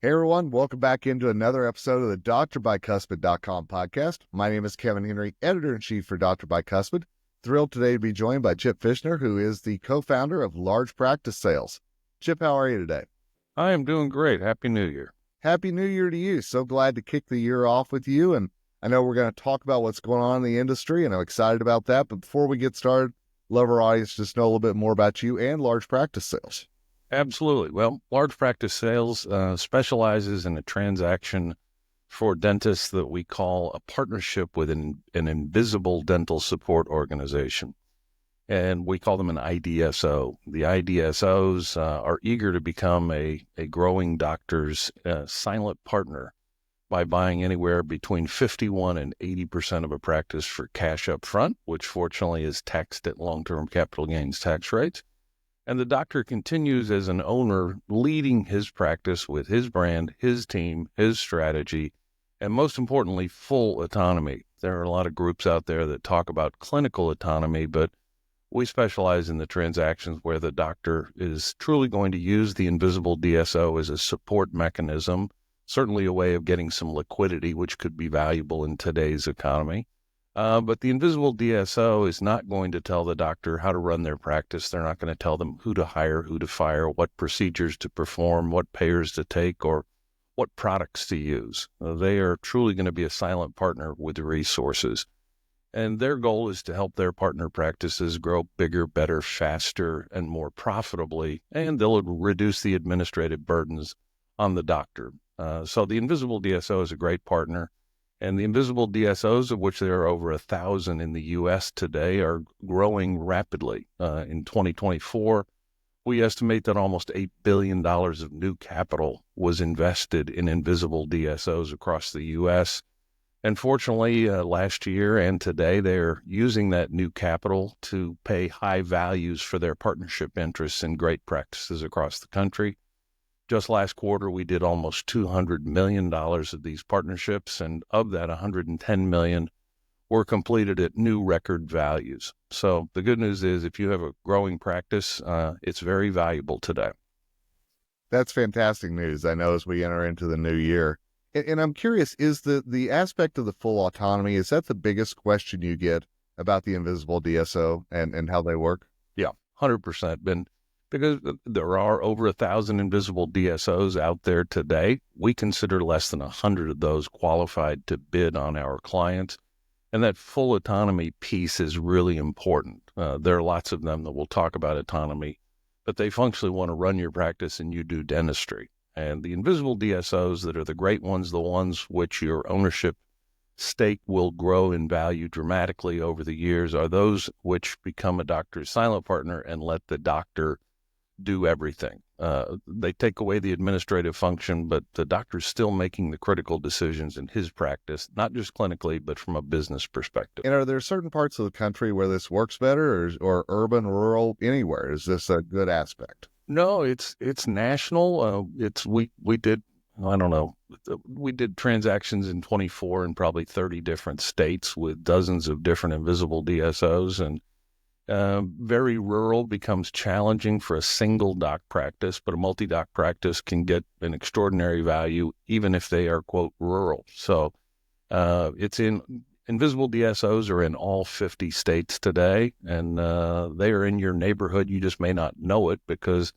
Hey everyone, welcome back into another episode of the DrBicuspid.com podcast. My name is Kevin Henry, Editor-in-Chief for Dr. Bicuspid. Thrilled today to be joined by Chip Fichtner, who is the co-founder of Large Practice Sales. Chip, how are you today? I am doing great. Happy New Year. Happy New Year to you. So glad to kick the year off with you. And I know we're going to talk about what's going on in the industry, and I'm excited about that. But before we get started, love our audience to just know a little bit more about you and Large Practice Sales. Absolutely. Well, Large Practice Sales specializes in a transaction for dentists that we call a partnership with an invisible dental support organization. And we call them an IDSO. The IDSOs are eager to become a growing doctor's silent partner by buying anywhere between 51 and 80% of a practice for cash up front, which fortunately is taxed at long-term capital gains tax rates. And the doctor continues as an owner, leading his practice with his brand, his team, his strategy, and most importantly, full autonomy. There are a lot of groups out there that talk about clinical autonomy, but we specialize in the transactions where the doctor is truly going to use the invisible DSO as a support mechanism, certainly a way of getting some liquidity, which could be valuable in today's economy. But the invisible DSO is not going to tell the doctor how to run their practice. They're not going to tell them who to hire, who to fire, what procedures to perform, what payers to take, or what products to use. They are truly going to be a silent partner with the resources. And their goal is to help their partner practices grow bigger, better, faster, and more profitably, and they'll reduce the administrative burdens on the doctor. So the invisible DSO is a great partner. And the invisible DSOs, of which there are over 1,000 in the U.S. today, are growing rapidly. In 2024, we estimate that almost $8 billion of new capital was invested in invisible DSOs across the U.S. And fortunately, last year and today, they're using that new capital to pay high values for their partnership interests in great practices across the country. Just last quarter, we did almost $200 million of these partnerships, and of that, $110 million were completed at new record values. So the good news is if you have a growing practice, it's very valuable today. That's fantastic news, I know, as we enter into the new year. And I'm curious, is the aspect of the full autonomy, is that the biggest question you get about the invisible DSO and how they work? Yeah, 100%. Because there are over 1,000 invisible DSOs out there today, we consider less than 100 of those qualified to bid on our clients. And that full autonomy piece is really important. There are lots of them that will talk about autonomy, but they functionally want to run your practice and you do dentistry. And the invisible DSOs that are the great ones, the ones which your ownership stake will grow in value dramatically over the years, are those which become a doctor's silent partner and let the doctor do everything. They take away the administrative function, but the doctor's still making the critical decisions in his practice, not just clinically, but from a business perspective. And are there certain parts of the country where this works better, or urban, rural, anywhere? Is this a good aspect? No, it's national. We did, I don't know, we did transactions in 24 in probably 30 different states with dozens of different invisible DSOs, and very rural becomes challenging for a single doc practice, but a multi-doc practice can get an extraordinary value even if they are, quote, rural. So invisible DSOs are in all 50 states today, and they are in your neighborhood. You just may not know it because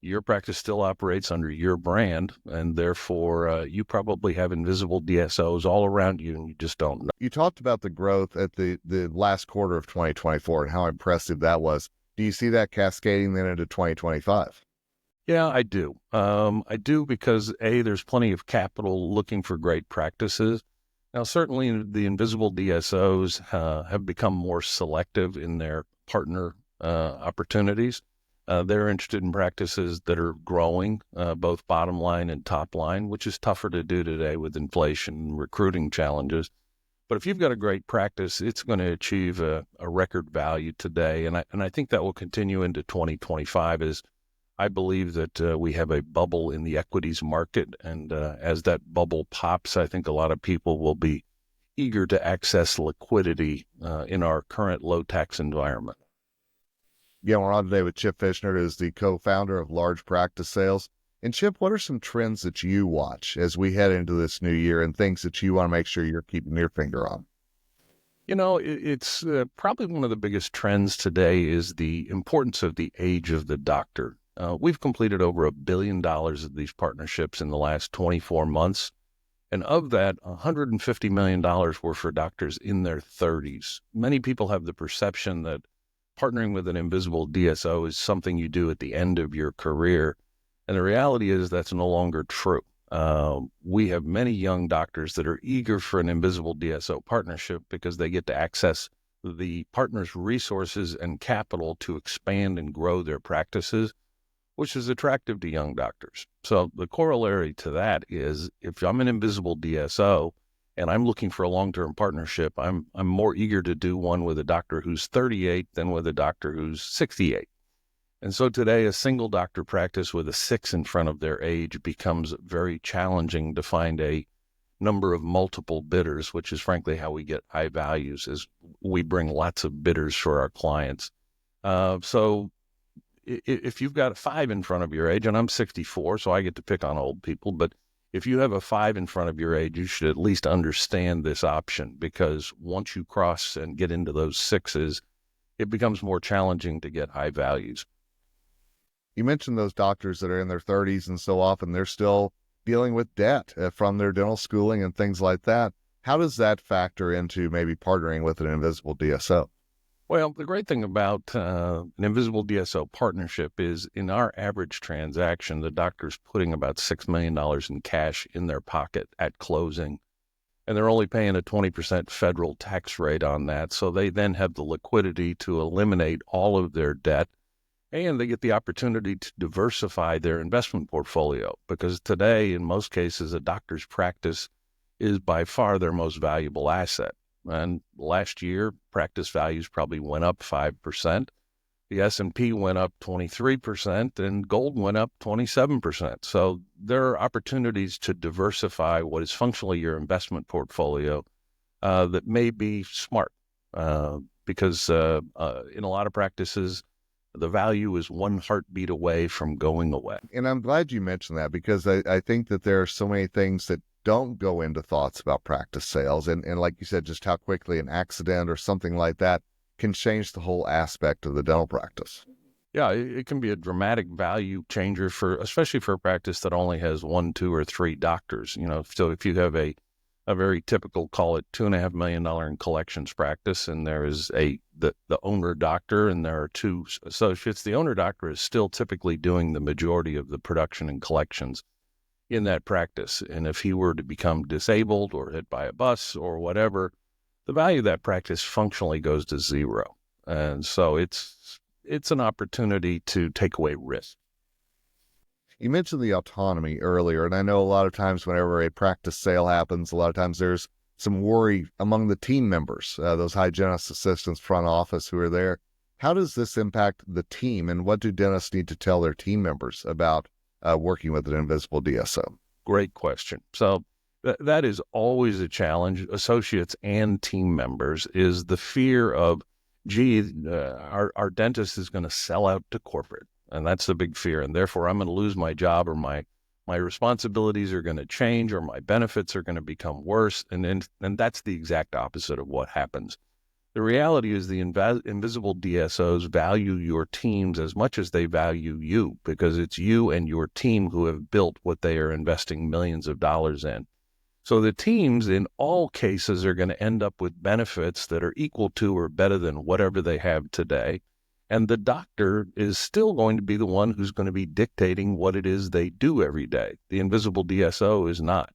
your practice still operates under your brand, and therefore you probably have invisible DSOs all around you, and you just don't know. You talked about the growth at the last quarter of 2024 and how impressive that was. Do you see that cascading then into 2025? Yeah, I do. I do because, A, there's plenty of capital looking for great practices. Now, certainly the invisible DSOs have become more selective in their partner opportunities. They're interested in practices that are growing, both bottom line and top line, which is tougher to do today with inflation and recruiting challenges. But if you've got a great practice, it's going to achieve a record value today. And I think that will continue into 2025 as I believe that we have a bubble in the equities market. And as that bubble pops, I think a lot of people will be eager to access liquidity in our current low tax environment. Yeah, we're on today with Chip Fichtner, who is the co-founder of Large Practice Sales. And Chip, what are some trends that you watch as we head into this new year and things that you want to make sure you're keeping your finger on? It's probably one of the biggest trends today is the importance of the age of the doctor. We've completed over $1 billion of these partnerships in the last 24 months. And of that, $150 million were for doctors in their 30s. Many people have the perception that partnering with an invisible DSO is something you do at the end of your career. And the reality is that's no longer true. We have many young doctors that are eager for an invisible DSO partnership because they get to access the partner's resources and capital to expand and grow their practices, which is attractive to young doctors. So the corollary to that is if I'm an invisible DSO and I'm looking for a long-term partnership, I'm more eager to do one with a doctor who's 38 than with a doctor who's 68. And so today, a single doctor practice with a 6 in front of their age becomes very challenging to find a number of multiple bidders, which is frankly how we get high values, is we bring lots of bidders for our clients. So if you've got a 5 in front of your age, and I'm 64, so I get to pick on old people, but if you have a 5 in front of your age, you should at least understand this option, because once you cross and get into those 6s, it becomes more challenging to get high values. You mentioned those doctors that are in their 30s, and so often they're still dealing with debt from their dental schooling and things like that. How does that factor into maybe partnering with an invisible DSO? Well, the great thing about an invisible DSO partnership is in our average transaction, the doctor's putting about $6 million in cash in their pocket at closing, and they're only paying a 20% federal tax rate on that. So they then have the liquidity to eliminate all of their debt, and they get the opportunity to diversify their investment portfolio, because today, in most cases, a doctor's practice is by far their most valuable asset. And last year, practice values probably went up 5%. The S&P went up 23%, and gold went up 27%. So there are opportunities to diversify what is functionally your investment portfolio that may be smart, because in a lot of practices, the value is one heartbeat away from going away. And I'm glad you mentioned that, because I think that there are so many things that don't go into thoughts about practice sales. And like you said, just how quickly an accident or something like that can change the whole aspect of the dental practice. Yeah, it can be a dramatic value changer especially for a practice that only has 1, 2, or 3 doctors. So if you have a very typical, call it $2.5 million in collections practice, and there is the owner doctor and there are 2 associates, the owner doctor is still typically doing the majority of the production and collections in that practice. And if he were to become disabled or hit by a bus or whatever, the value of that practice functionally goes to zero. And so it's an opportunity to take away risk. You mentioned the autonomy earlier, and I know a lot of times whenever a practice sale happens, a lot of times there's some worry among the team members, those hygienist assistants, front office who are there. How does this impact the team, and what do dentists need to tell their team members about working with an invisible DSO? Great question. So that is always a challenge, associates and team members, is the fear of, our dentist is going to sell out to corporate. And that's the big fear. And therefore, I'm going to lose my job, or my responsibilities are going to change, or my benefits are going to become worse. And that's the exact opposite of what happens. The reality is the invisible DSOs value your teams as much as they value you, because it's you and your team who have built what they are investing millions of dollars in. So the teams in all cases are going to end up with benefits that are equal to or better than whatever they have today. And the doctor is still going to be the one who's going to be dictating what it is they do every day. The invisible DSO is not.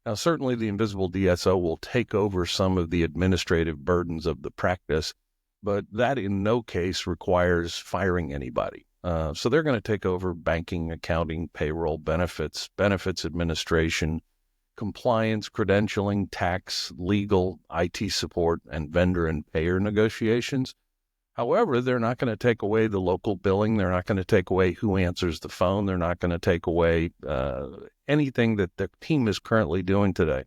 Now, certainly the invisible DSO will take over some of the administrative burdens of the practice, but that in no case requires firing anybody. So they're going to take over banking, accounting, payroll, benefits administration, compliance, credentialing, tax, legal, IT support, and vendor and payer negotiations. However, they're not going to take away the local billing. They're not going to take away who answers the phone. They're not going to take away anything that the team is currently doing today.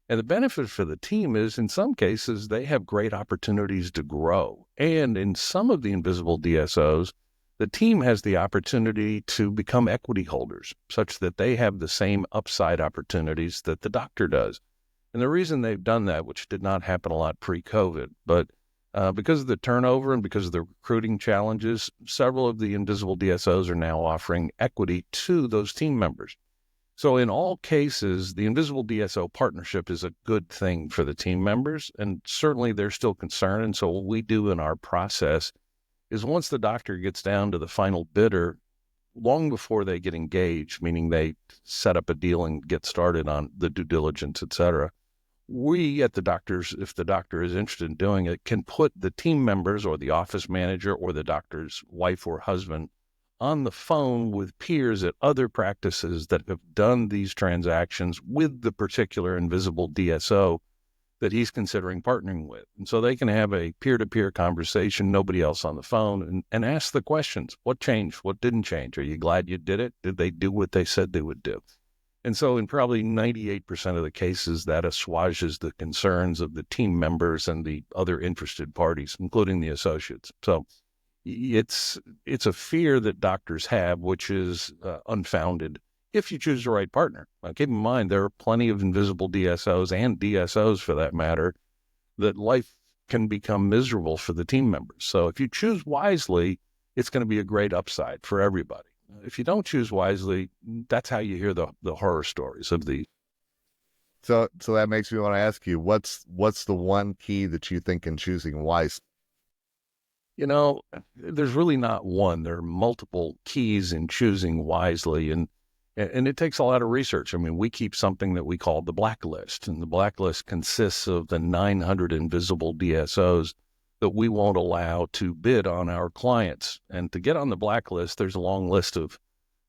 And the benefit for the team is, in some cases, they have great opportunities to grow. And in some of the invisible DSOs, the team has the opportunity to become equity holders such that they have the same upside opportunities that the doctor does. And the reason they've done that, which did not happen a lot pre-COVID, but because of the turnover and because of the recruiting challenges, several of the invisible DSOs are now offering equity to those team members. So in all cases, the invisible DSO partnership is a good thing for the team members, and certainly they're still concerned. And so what we do in our process is once the doctor gets down to the final bidder, long before they get engaged, meaning they set up a deal and get started on the due diligence, et cetera, we at the doctors, if the doctor is interested in doing it, can put the team members or the office manager or the doctor's wife or husband on the phone with peers at other practices that have done these transactions with the particular invisible DSO that he's considering partnering with. And so they can have a peer-to-peer conversation, nobody else on the phone, and ask the questions. What changed? What didn't change? Are you glad you did it? Did they do what they said they would do? And so in probably 98% of the cases, that assuages the concerns of the team members and the other interested parties, including the associates. So it's a fear that doctors have, which is unfounded if you choose the right partner. Now, keep in mind, there are plenty of invisible DSOs and DSOs, for that matter, that life can become miserable for the team members. So if you choose wisely, it's going to be a great upside for everybody. If you don't choose wisely, that's how you hear the horror stories of the. So that makes me want to ask you, what's the one key that you think in choosing wise? There's really not one. There are multiple keys in choosing wisely, and it takes a lot of research. I mean, we keep something that we call the blacklist, and the blacklist consists of the 900 invisible DSOs that we won't allow to bid on our clients. And to get on the blacklist, there's a long list of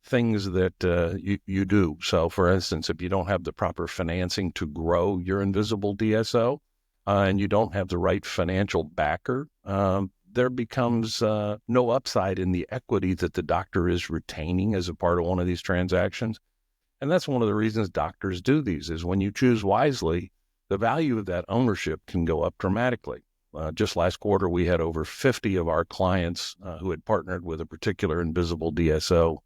things that you do. So, for instance, if you don't have the proper financing to grow your invisible DSO and you don't have the right financial backer, there becomes no upside in the equity that the doctor is retaining as a part of one of these transactions. And that's one of the reasons doctors do these, is when you choose wisely, the value of that ownership can go up dramatically. Just last quarter, we had over 50 of our clients who had partnered with a particular invisible DSO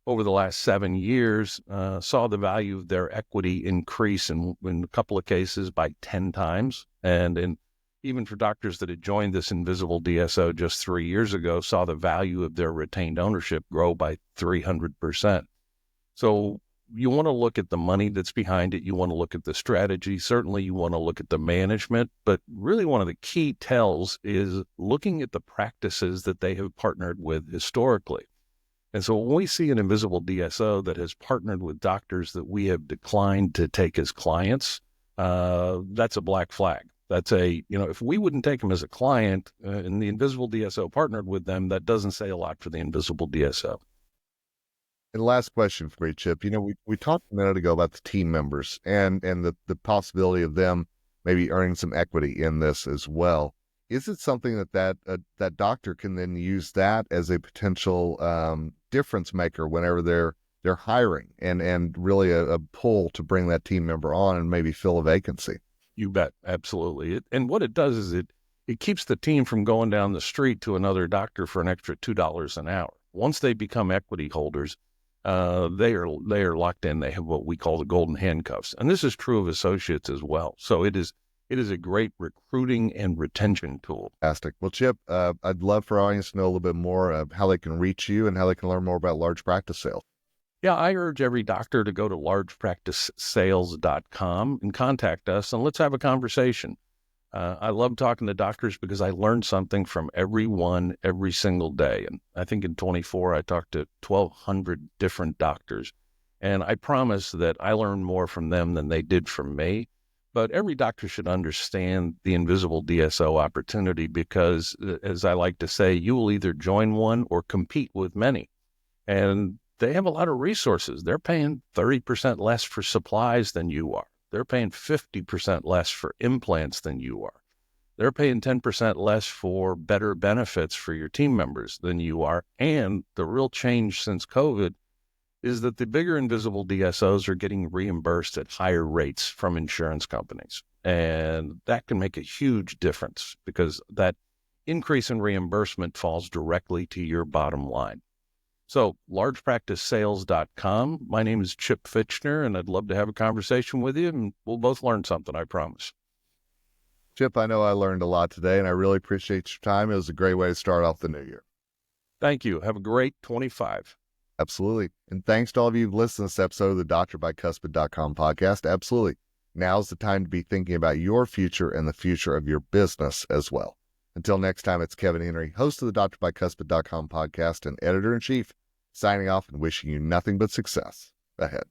over the last 7 years, saw the value of their equity increase in a couple of cases by 10 times. And even for doctors that had joined this invisible DSO just 3 years ago, saw the value of their retained ownership grow by 300%. So you want to look at the money that's behind it. You want to look at the strategy. Certainly you want to look at the management, but really one of the key tells is looking at the practices that they have partnered with historically. And so when we see an invisible DSO that has partnered with doctors that we have declined to take as clients, that's a black flag. That's if we wouldn't take them as a client and the invisible DSO partnered with them, that doesn't say a lot for the invisible DSO. And last question for you, Chip. We talked a minute ago about the team members and the possibility of them maybe earning some equity in this as well. Is it something that doctor can then use that as a potential difference maker whenever they're hiring and really a pull to bring that team member on and maybe fill a vacancy? You bet. Absolutely. And what it does is it keeps the team from going down the street to another doctor for an extra $2 an hour. Once they become equity holders, they are locked in. They have what we call the golden handcuffs. And this is true of associates as well. So it is a great recruiting and retention tool. Fantastic. Well, Chip, I'd love for our audience to know a little bit more of how they can reach you and how they can learn more about large practice sales. Yeah, I urge every doctor to go to largepracticesales.com and contact us, and let's have a conversation. I love talking to doctors because I learn something from everyone every single day. And I think in 24, I talked to 1,200 different doctors. And I promise that I learned more from them than they did from me. But every doctor should understand the invisible DSO opportunity because, as I like to say, you will either join one or compete with many. And they have a lot of resources. They're paying 30% less for supplies than you are. They're paying 50% less for implants than you are. They're paying 10% less for better benefits for your team members than you are. And the real change since COVID is that the bigger invisible DSOs are getting reimbursed at higher rates from insurance companies. And that can make a huge difference because that increase in reimbursement falls directly to your bottom line. So, largepracticesales.com. My name is Chip Fichtner, and I'd love to have a conversation with you, and we'll both learn something, I promise. Chip, I know I learned a lot today, and I really appreciate your time. It was a great way to start off the new year. Thank you. Have a great 25. Absolutely. And thanks to all of you who've listened to this episode of the DrByCuspid.com podcast. Absolutely. Now's the time to be thinking about your future and the future of your business as well. Until next time, it's Kevin Henry, host of the DrByCuspid.com podcast and editor-in-chief, signing off and wishing you nothing but success ahead.